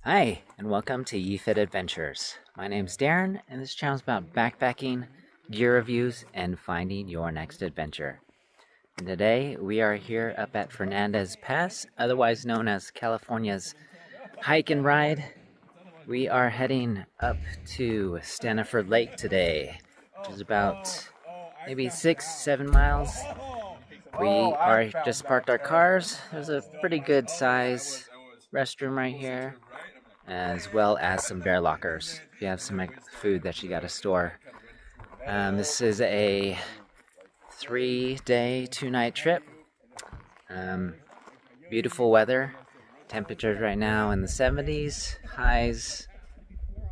Hi, and welcome to YeeFit Adventures. My name's Darren, and this channel is about backpacking, gear reviews, and finding your next adventure. And today, we are here up at Fernandez Pass, otherwise known as California's Hike and Ride. We are heading up to Staniford Lake today, which is about maybe 6-7 miles. We are just parked our cars. There's a pretty good size restroom right here, as well as some bear lockers if you have some food that you gotta store. This is a 3-day, 2-night trip. Beautiful weather. Temperatures right now in the 70s, highs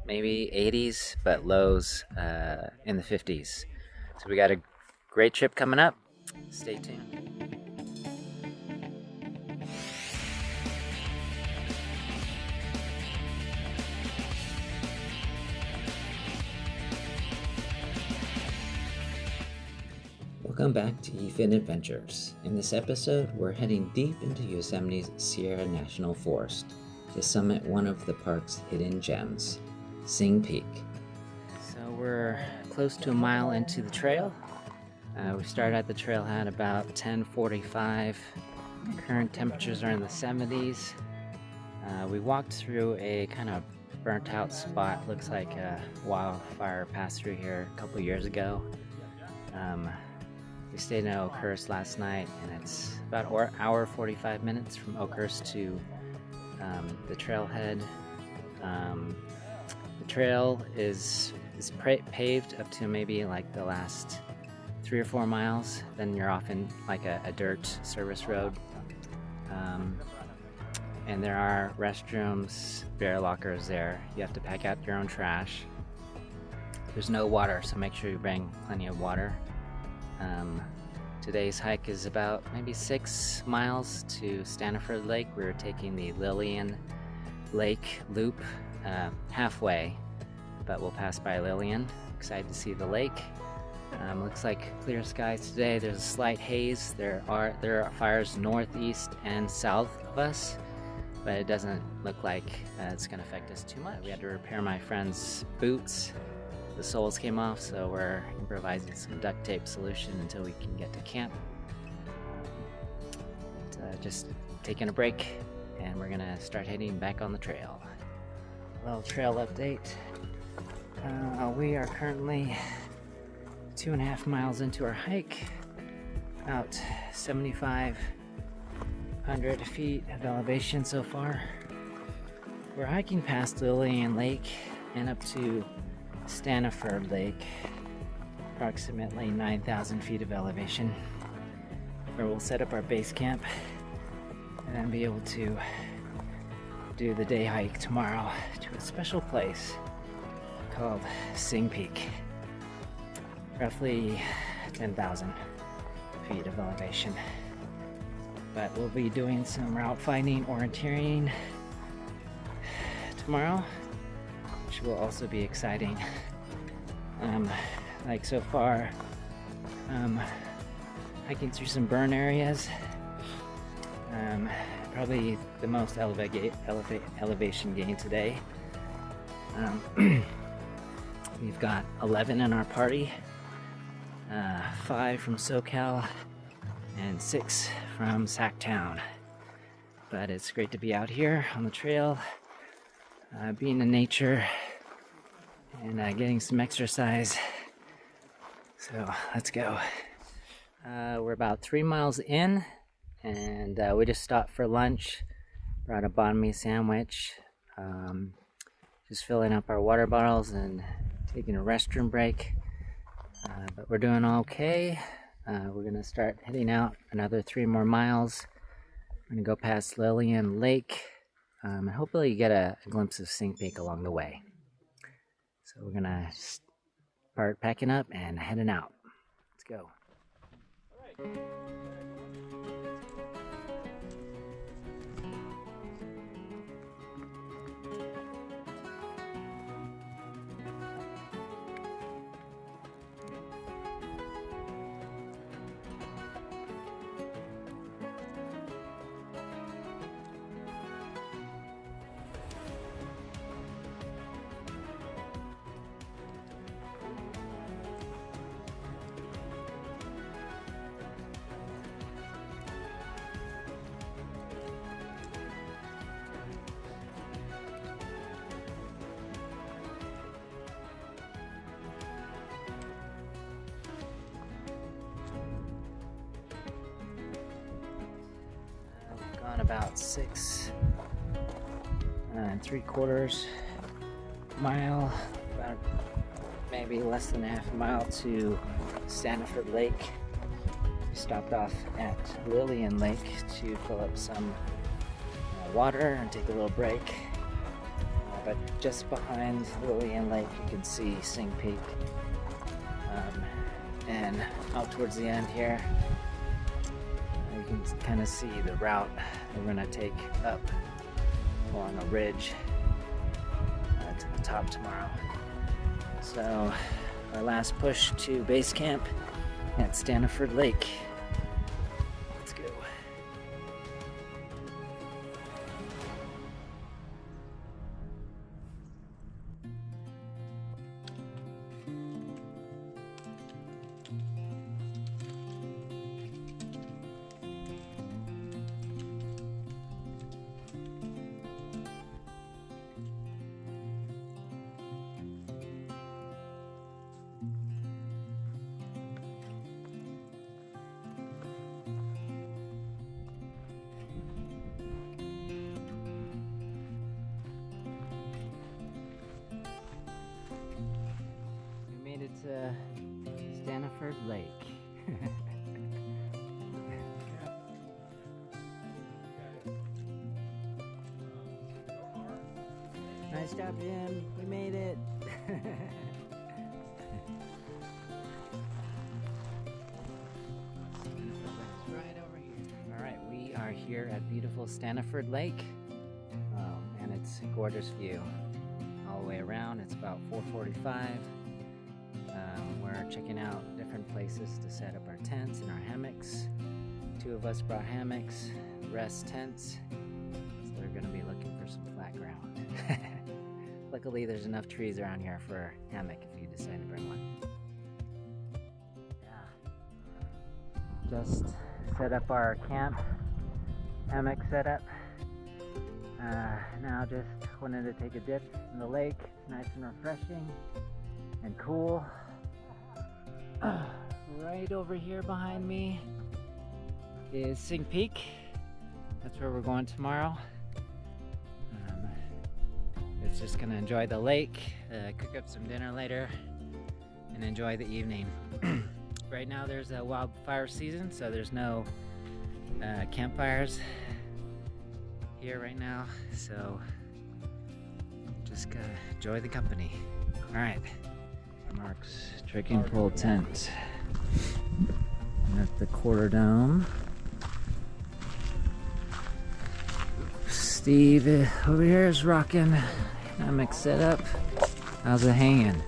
maybe 80s, but lows in the 50s. So we got a great trip coming up. Stay tuned. Welcome back to YeeFit Adventures. In this episode, we're heading deep into Yosemite's Sierra National Forest to summit one of the park's hidden gems, Sing Peak. So we're close to a mile into the trail. We started at the trailhead about 10:45. Current temperatures are in the 70s. We walked through a kind of burnt out spot. Looks like a wildfire passed through here a couple years ago. We stayed in Oakhurst last night, and it's about an hour 45 minutes from Oakhurst to the trailhead. The trail is paved up to maybe like the last 3 or 4 miles. Then you're off in like a dirt service road. And there are restrooms, bear lockers there. You have to pack out your own trash. There's no water, so make sure you bring plenty of water. Today's hike is about maybe 6 miles to Staniford Lake. We're taking the Lillian Lake loop halfway, but we'll pass by Lillian. Excited to see the lake. Looks like clear skies today. There's a slight haze. There are fires northeast and south of us, but it doesn't look like it's going to affect us too much. We had to repair my friend's boots. The soles came off, so we're improvising some duct tape solution until we can get to camp. Just taking a break, and we're gonna start heading back on the trail. A little trail update. We are currently 2.5 miles into our hike, about 7,500 feet of elevation so far. We're hiking past Lillian Lake and up to Staniford Lake, approximately 9,000 feet of elevation, where we'll set up our base camp and then be able to do the day hike tomorrow to a special place called Sing Peak. Roughly 10,000 feet of elevation. But we'll be doing some route finding, orienteering tomorrow, which will also be exciting. Like so far, hiking through some burn areas. Probably the most elevation gain today. We've got 11 in our party, 5 from SoCal and 6 from Sacktown. But it's great to be out here on the trail, being in nature, and getting some exercise. So let's go. We're about 3 miles in, and we just stopped for lunch. Brought a banh mi sandwich. Just filling up our water bottles and taking a restroom break. But we're doing okay. We're gonna start heading out another 3 more miles. We're gonna go past Lillian Lake, and hopefully get a glimpse of Sing Peak along the way. So we're gonna start packing up and heading out. Let's go. All right. about 6.75 mile, about maybe less than a half a mile to Staniford Lake. We stopped off at Lillian Lake to fill up some water and take a little break. But just behind Lillian Lake you can see Sing Peak. And out towards the end here, you can kind of see the route we're going to take up along a ridge to the top tomorrow. So our last push to base camp at Staniford Lake. Let's go. To Staniford Lake. Nice job, Jim. We made it. Right over here. All right, we are here at beautiful Staniford Lake, and it's a gorgeous view all the way around. It's about 4:45. We're checking out different places to set up our tents and our hammocks. 2 of us brought hammocks, the rest tents, so we're going to be looking for some flat ground. Luckily there's enough trees around here for a hammock if you decide to bring one. Yeah. Just set up our camp hammock setup. Now just wanted to take a dip in the lake. It's nice and refreshing and cool. Right over here behind me is Sing Peak. That's where we're going tomorrow. It's just gonna enjoy the lake, cook up some dinner later, and enjoy the evening. Right now there's a wildfire season, so there's no campfires here right now, so just gotta enjoy the company. All right. Mark's trekking pole tent. I'm at the Quarter Dome. Steve over here is rocking hammock setup. How's it hanging?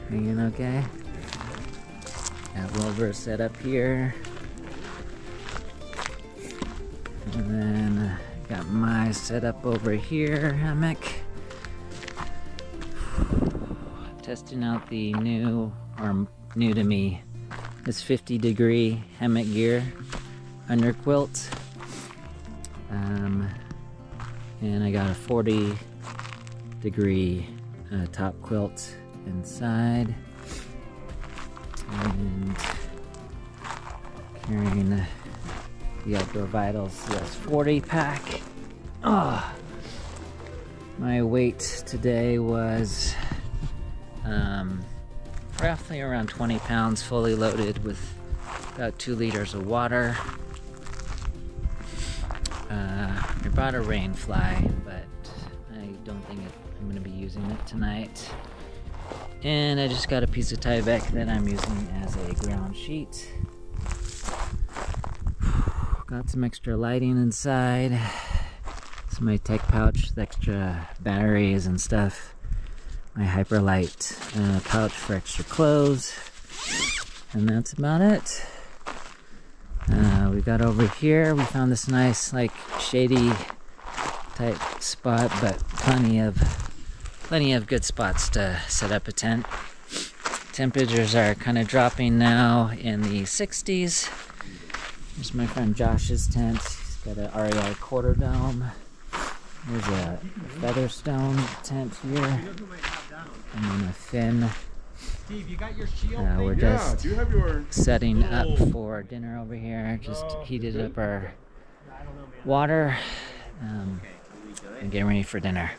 Hanging okay? Got Wilbur set up here. And then got my setup over here, hammock. Testing out the new to me, this 50-degree hammock gear under quilt. And I got a 40-degree top quilt inside. And carrying the Outdoor Vitals CS40 pack. Oh, my weight today was roughly around 20 pounds, fully loaded with about 2 liters of water. I brought a rain fly, but I don't think I'm going to be using it tonight. And I just got a piece of Tyvek that I'm using as a ground sheet. Got some extra lighting inside. This is my tech pouch with extra batteries and stuff. My Hyperlight pouch for extra clothes, and that's about it. We got over here, we found this nice like shady type spot, but plenty of good spots to set up a tent. Temperatures are kind of dropping now in the 60s. Here's my friend Josh's tent. He's got an REI Quarter Dome. There's a Featherstone tent here. And then a Finn Steve, you got your shield We're thing? just do you have your... setting up for dinner over here. Just heated up our water and getting ready for dinner.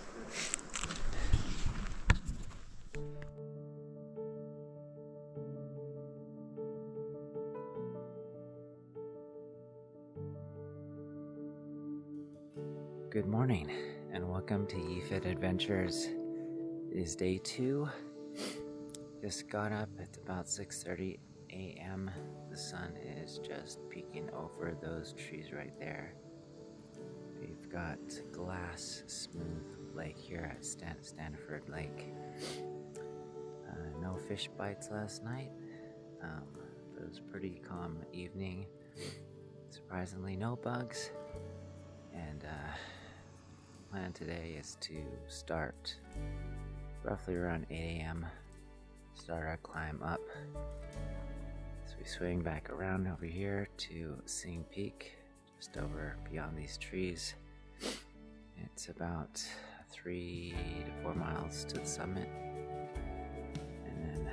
Good morning and welcome to YeeFit Adventures. It is day 2. Just got up. It's about 6:30 a.m. The sun is just peeking over those trees right there. We've got glass smooth lake here at Staniford Lake. No fish bites last night. It was a pretty calm evening. Surprisingly, no bugs. And plan today is to start roughly around 8 a.m. Start our climb up. So we swing back around over here to Sing Peak, just over beyond these trees. It's about 3 to 4 miles to the summit. And then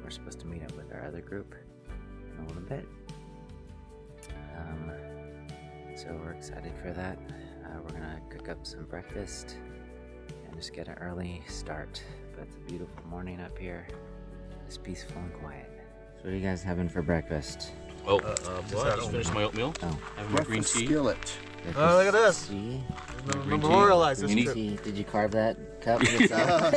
we're supposed to meet up with our other group in a little bit. So we're excited for that. We're gonna cook up some breakfast and just get an early start. But it's a beautiful morning up here. It's peaceful and quiet. So what are you guys having for breakfast? Oh, well, I just finished my oatmeal. Oh. Having my green tea. Skillet. Oh, look at this. Tea? Memorialize this Green trip. tea. Did you carve that cup yourself?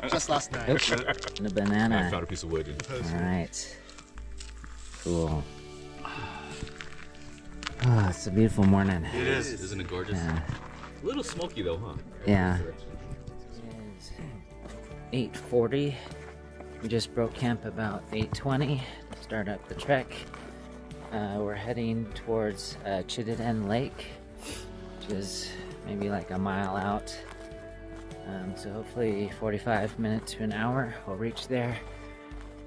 Just last night. Oops. And a banana. I found a piece of wood. Alright. Cool. Oh, it's a beautiful morning. It is. Isn't it gorgeous? Yeah. A little smoky though, huh? Yeah. It's 8:40. We just broke camp about 8:20 to start up the trek. We're heading towards Chittenden Lake, which is maybe like a mile out. So hopefully 45 minutes to an hour we'll reach there.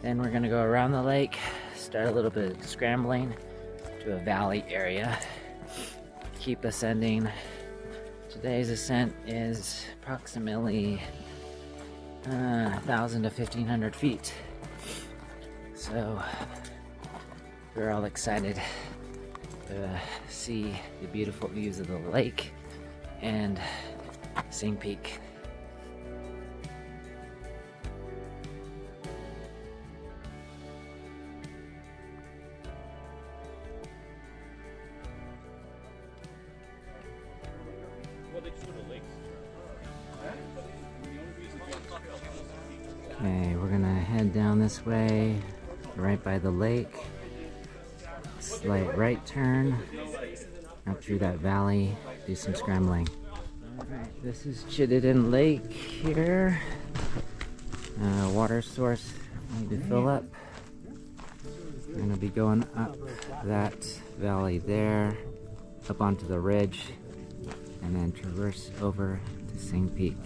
Then we're gonna go around the lake, start a little bit of scrambling to a valley area. Keep ascending. Today's ascent is approximately 1,000 to 1,500 feet. So we're all excited to see the beautiful views of the lake and Sing Peak. Okay, we're gonna head down this way, right by the lake. Slight right turn, up through that valley, do some scrambling. Alright, this is Chittenden Lake here. Water source need to fill up. We're gonna be going up that valley there, up onto the ridge, and then traverse over to Sing Peak.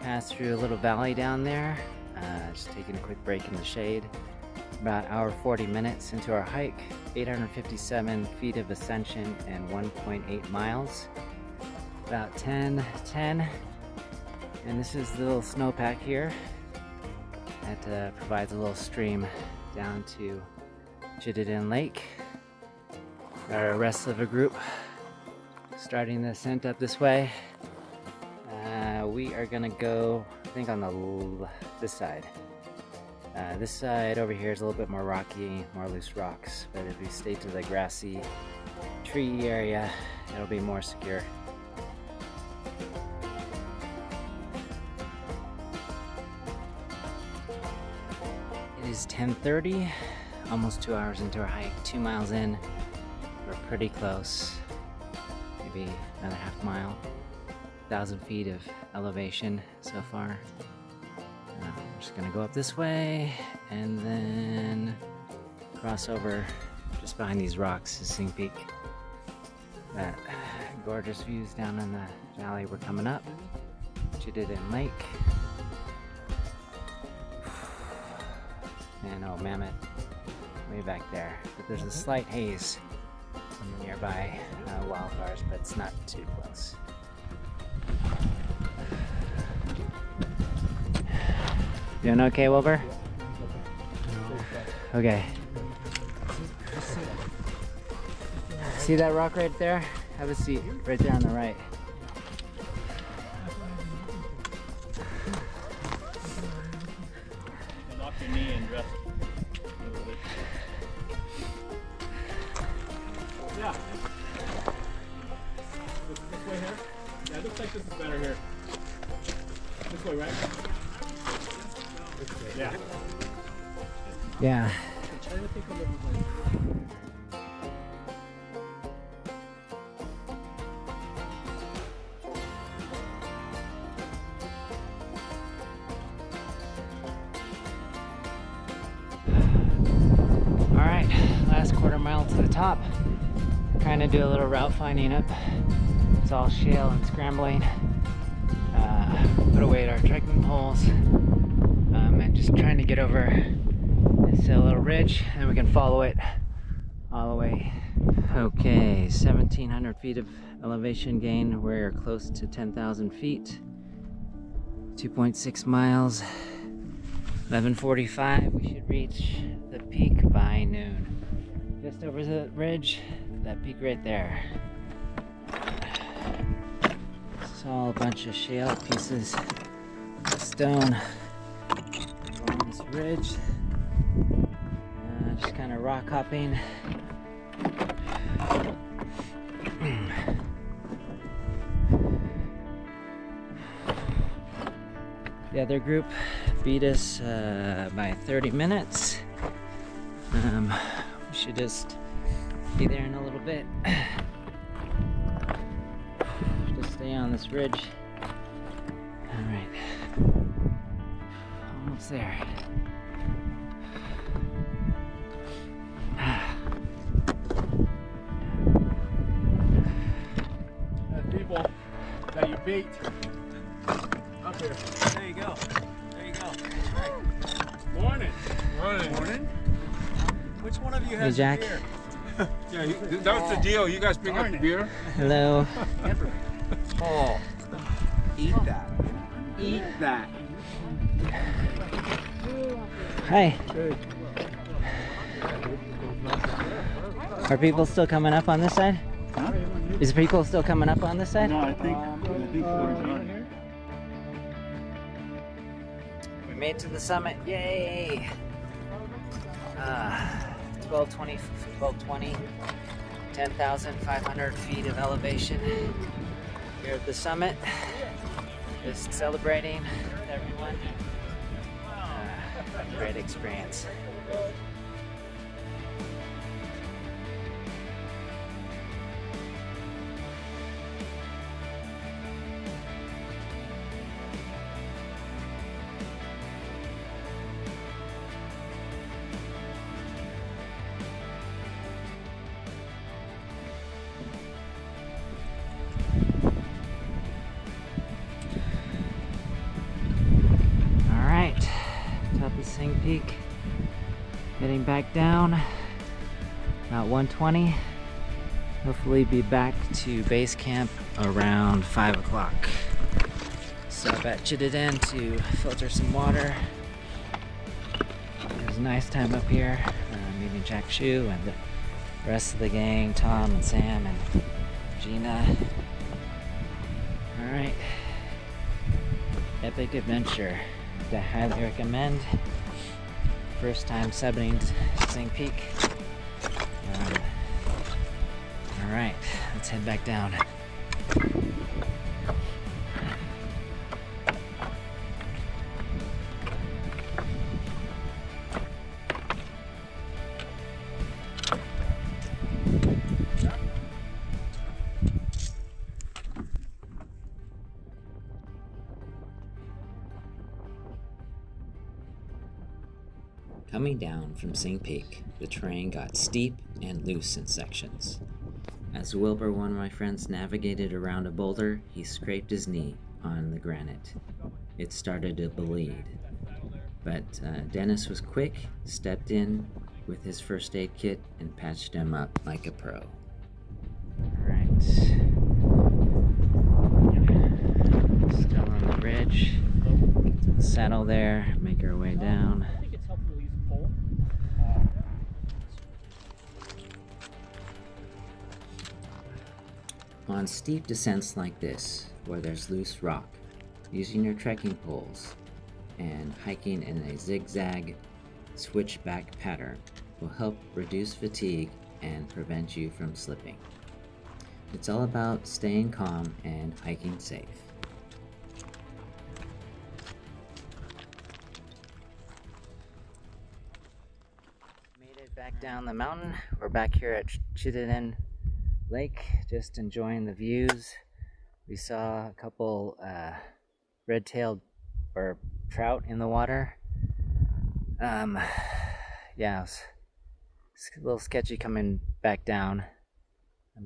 Passed through a little valley down there, just taking a quick break in the shade. About an hour 40 minutes into our hike, 857 feet of ascension and 1.8 miles. About 10:10, and this is the little snowpack here that provides a little stream down to Chittenden Lake. Our rest of the group starting the ascent up this way. We are gonna go, I think, on this side. This side over here is a little bit more rocky, more loose rocks, but if we stay to the grassy tree area, it'll be more secure. It is 10:30, almost 2 hours into our hike, 2 miles in. We're pretty close, maybe another half mile. 1,000 feet of elevation so far. I'm just gonna go up this way and then cross over just behind these rocks to Sing Peak. That Gorgeous views down in the valley. We're coming up. Chittenden Lake. And oh, Mammoth way back there. But there's a slight haze from the nearby wildfires, but it's not too close. Doing okay, Wilbur? Okay. See that rock right there? Have a seat right there on the right. Lock your knee and rest a little bit. Yeah. This way here? Yeah, it looks like this is better here. This way, right? Yeah. Yeah. All right, last quarter mile to the top. Trying to do a little route finding up. It's all shale and scrambling. Put away our trekking poles. And just trying to get over this little ridge, and we can follow it all the way. Okay, 1,700 feet of elevation gain. We're close to 10,000 feet. 2.6 miles. 11:45. We should reach the peak by noon. Just over the ridge, that peak right there. It's all a bunch of shale pieces of stone along this ridge. Just kind of rock hopping. The other group beat us by 30 minutes. We should just be there in a little bit. Just stay on this ridge. All right, almost there. People that you beat up here. There you go. There you go. Right. Morning. Morning. Morning. Which one of you Hey, has Jack. beer? Yeah, that was the deal. You guys bring up the beer. Hello. Oh, eat that. Eat that. Hi. Are people still coming up on this side? Huh? Is people still coming up on this side? No, I think there's none. We made it to the summit. Yay! 1220, 10,500 feet of elevation here at the summit. Just celebrating with everyone. Great experience. Peak, heading back down about 120. Hopefully be back to base camp around 5 o'clock. Stop at Chittenden to filter some water. It was a nice time up here, meeting Jack Shu and the rest of the gang, Tom and Sam and Gina. Alright, epic adventure. I highly recommend. First time subbing Sing Peak. Alright, let's head back down. Coming down from Sing Peak, the terrain got steep and loose in sections. As Wilbur, one of my friends, navigated around a boulder, he scraped his knee on the granite. It started to bleed. But Dennis was quick, stepped in with his first aid kit, and patched him up like a pro. Alright. Still on the ridge. Get to the saddle there, make our way down. I think it's helpful to use a pole. On steep descents like this, where there's loose rock, using your trekking poles and hiking in a zigzag switchback pattern will help reduce fatigue and prevent you from slipping. It's all about staying calm and hiking safe. Made it back down the mountain. We're back here at Chittenden Lake, just enjoying the views. We saw a couple red-tailed or trout in the water. Yeah, it's a little sketchy coming back down.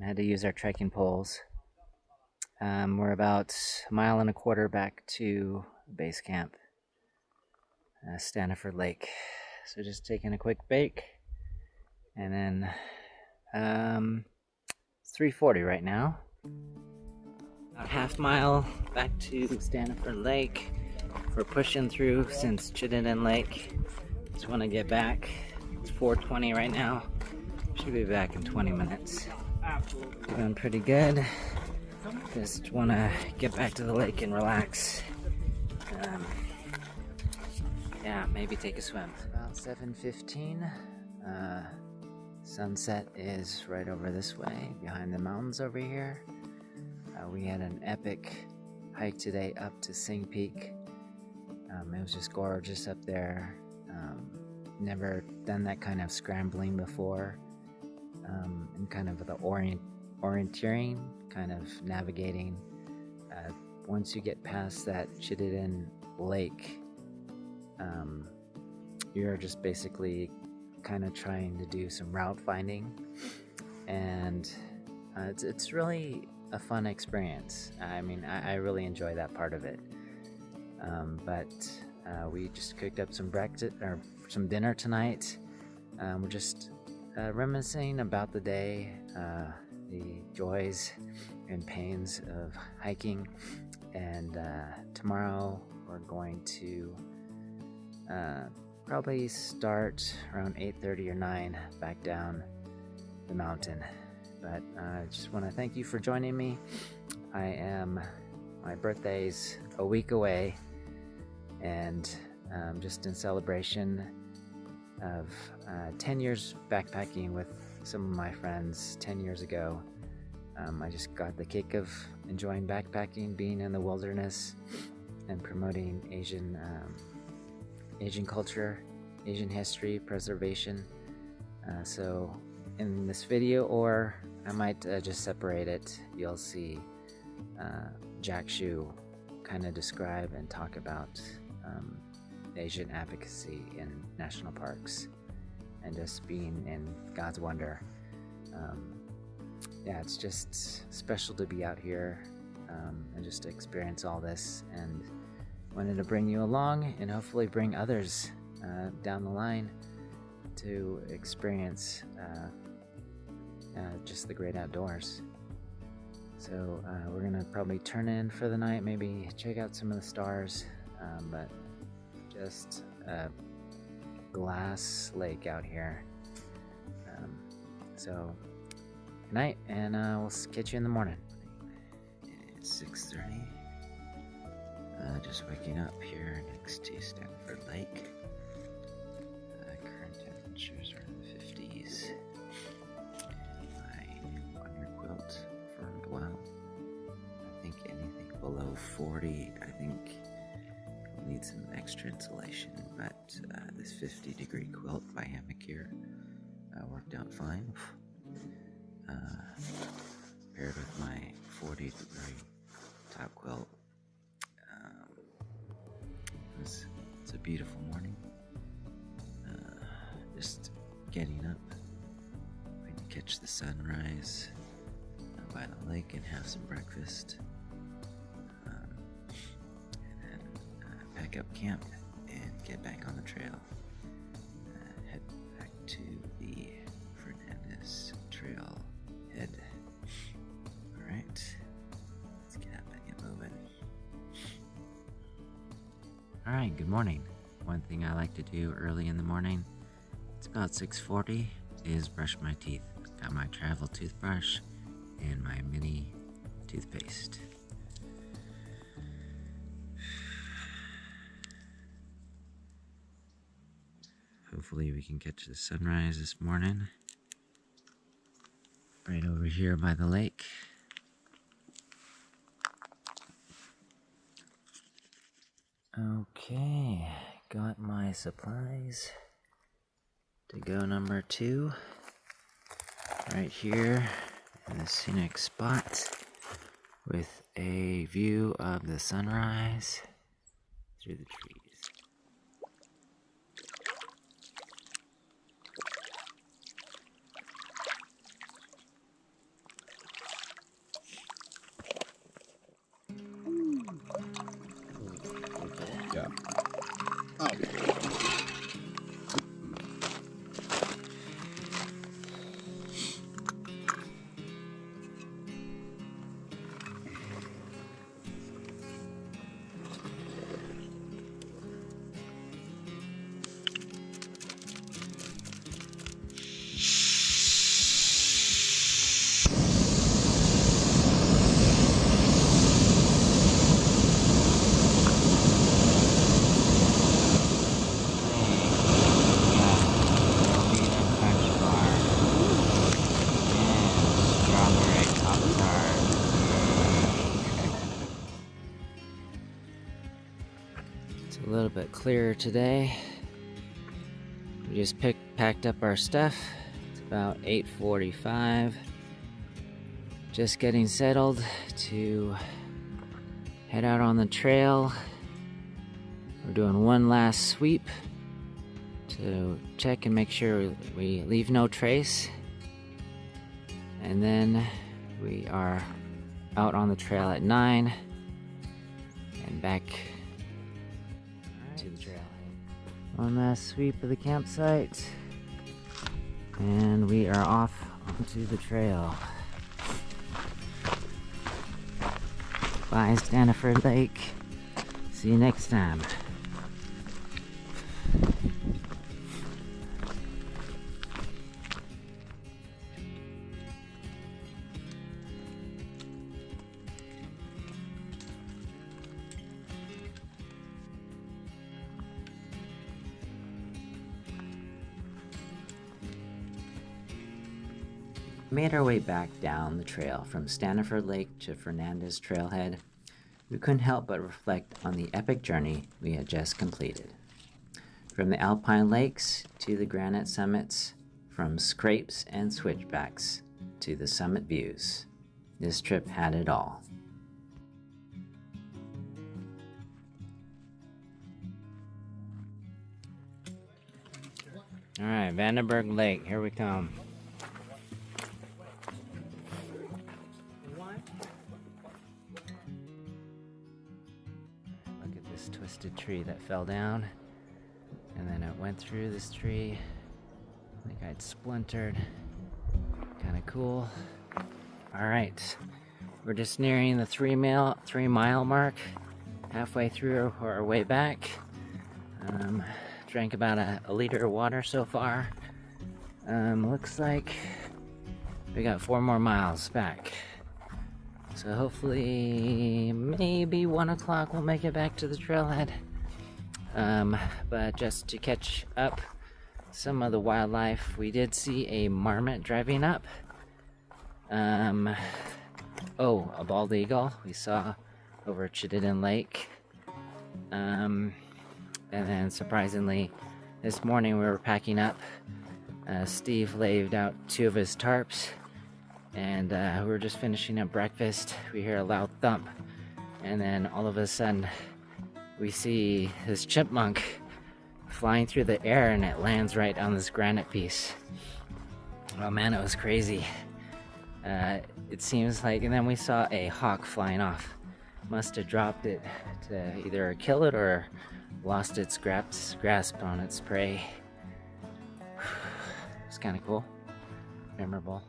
I had to use our trekking poles. We're about 1.25 miles back to base camp, Staniford Lake. So just taking a quick break, and then it's 3:40 right now. About 1/2 mile back to Staniford Lake. We're pushing through since Chittenden Lake. Just want to get back. It's 4:20 right now. Should be back in 20 minutes. Doing pretty good. Just want to get back to the lake and relax. Yeah, maybe take a swim. It's about 7:15. Sunset is right over this way, behind the mountains over here. We had an epic hike today up to Sing Peak. It was just gorgeous up there. Never done that kind of scrambling before. And kind of the orienteering, kind of navigating. Once you get past that Chittenden Lake, you're just basically kind of trying to do some route finding, and it's really a fun experience. I mean, I really enjoy that part of it. But we just cooked up some breakfast or some dinner tonight. We're just reminiscing about the day, the joys and pains of hiking, and tomorrow we're going to probably start around 8:30 or 9 back down the mountain. But I just want to thank you for joining me. My birthday's a week away, and just in celebration of 10 years backpacking with some of my friends 10 years ago. I just got the kick of enjoying backpacking, being in the wilderness, and promoting Asian culture, Asian history, preservation. So in this video, or I might just separate it, you'll see Jack Shu kind of describe and talk about Asian advocacy in national parks and just being in God's wonder. Yeah, it's just special to be out here and just to experience all this, and wanted to bring you along and hopefully bring others down the line to experience just the great outdoors. So we're gonna probably turn in for the night, maybe check out some of the stars, but just a glass lake out here. So good night, and we'll catch you in the morning. It's 6:30. Just waking up here next to Staniford Lake. Current temperatures are in the 50s. My new under quilt firmed well. I think anything below 40, I think will need some extra insulation, but this 50-degree quilt by Hammock here worked out fine. Paired with my 40-degree top quilt. It's a beautiful morning. Just getting up, going to catch the sunrise by the lake and have some breakfast. And then pack up camp and get back on the trail. Head back to the Fernandez Trailhead. Alright, let's get up and get moving. Alright, good morning. One thing I like to do early in the morning, it's about 6:40, is brush my teeth. Got my travel toothbrush and my mini toothpaste. Hopefully we can catch the sunrise this morning. Right over here by the lake. Okay, got my supplies to go number 2. Right here in the scenic spot with a view of the sunrise through the trees. Yeah. It's a little bit clearer today. We just packed up our stuff. It's about 8:45. Just getting settled to head out on the trail. We're doing one last sweep to check and make sure we leave no trace. And then we are out on the trail at 9 and back to the trail. One last sweep of the campsite, and we are off onto the trail. Bye, Staniford Lake. See you next time. Made our way back down the trail from Staniford Lake to Fernandez Trailhead. We couldn't help but reflect on the epic journey we had just completed. From the alpine lakes to the granite summits, from scrapes and switchbacks to the summit views, this trip had it all. All right, Vandenberg Lake, here we come. Look at this twisted tree that fell down, and then it went through this tree like I'd splintered. Kind of cool. All right, we're just nearing the 3 mile mark, halfway through our way back. Drank about a liter of water so far. Looks like we got 4 more miles back. So hopefully, maybe 1 o'clock we'll make it back to the trailhead. But just to catch up some of the wildlife, we did see a marmot driving up. Oh, a bald eagle we saw over Chittenden Lake. And then surprisingly, this morning we were packing up. Steve laid out 2 of his tarps, and we were just finishing up breakfast. We hear a loud thump, and then all of a sudden we see this chipmunk flying through the air, and it lands right on this granite piece. Oh man, it was crazy. It seems like, and then we saw a hawk flying off. Must have dropped it to either kill it or lost its grasp on its prey. It's kind of cool, memorable.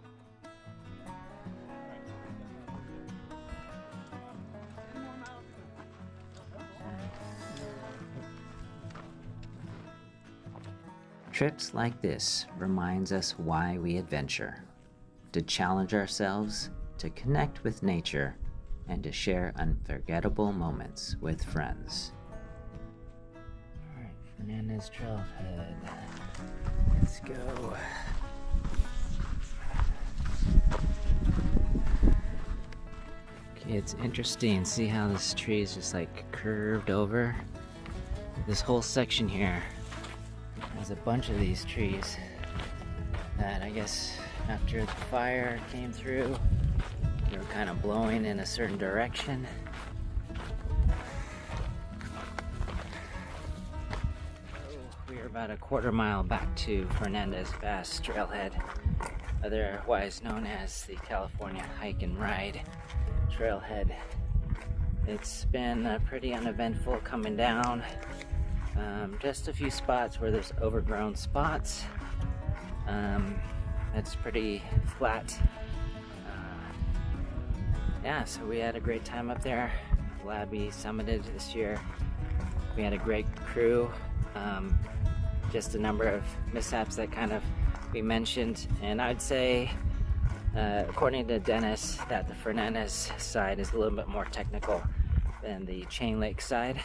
Trips like this reminds us why we adventure. To challenge ourselves, to connect with nature, and to share unforgettable moments with friends. Alright, Fernandez Trailhead. Let's go. Okay, it's interesting. See how this tree is just like curved over? This whole section here has a bunch of these trees that I guess after the fire came through, they were kind of blowing in a certain direction. We are about a quarter mile back to Fernandez Pass Trailhead, otherwise known as the California Hike and Ride Trailhead. It's been pretty uneventful coming down. Just a few spots where there's overgrown spots. It's pretty flat. Yeah, so we had a great time up there. Glad we summited this year. We had a great crew. Just a number of mishaps that kind of we mentioned, and I'd say according to Dennis that the Fernandez side is a little bit more technical than the Chain Lake side.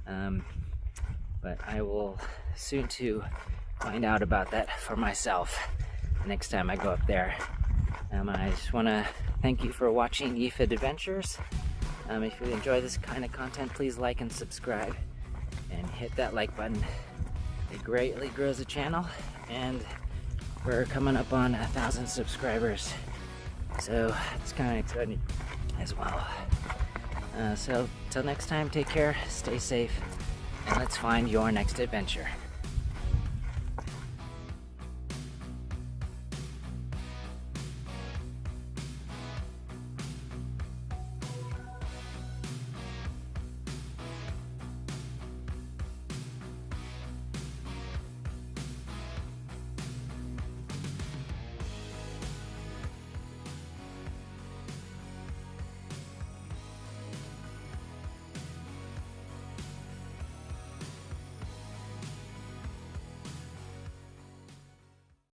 But I will soon to find out about that for myself next time I go up there. I just want to thank you for watching YeeFit Adventures. If you enjoy this kind of content, please like and subscribe and hit that like button. It greatly grows the channel, and we're coming up on 1,000 subscribers, so it's kind of exciting as well. So till next time, take care, stay safe, and let's find your next adventure.